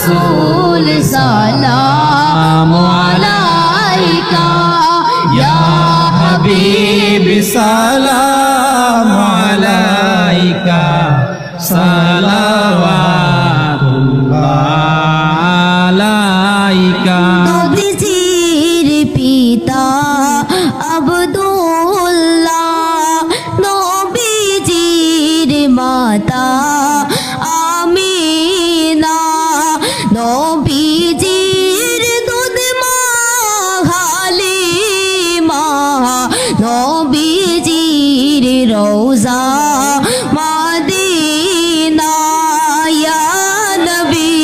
রাসূল সালামু আলাইকা ইয়া হাবিব সালামু আলাইকা সালাওয়াতুল্লাহ আলাইকা। নবীজির পিতা আব্দুল্লাহ, নবীজির মাতা আমিনা, নবীজির দুধ মা হালিমা, নবীজির রওজা মদিনা, ইয়া নবী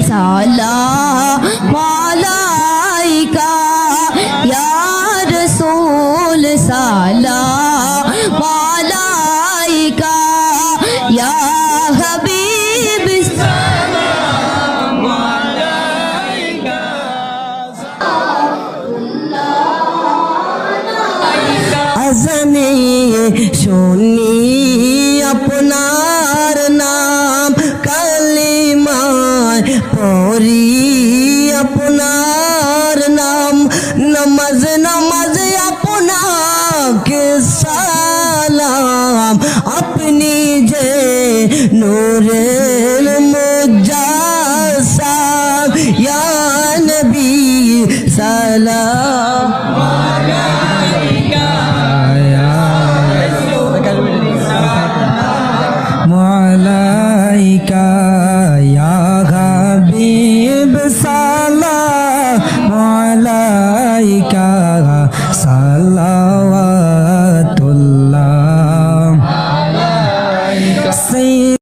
সালাম আলাইকা ইয়া রাসূল সালাম আলাইকা ইয়া হাবিব সালাম আলাইকা। আজানে শুনি আপনার নাম, কালিমায় পড়ি আপনার নাম, নমাজ নমাজ আপনাকে সালাম, আপনি যে নূরের মুজাসসাম, ইয়া নবী সালাম আলাইকা আলাইকা ইয়া হাবিব সালামু আলাইকা সালাম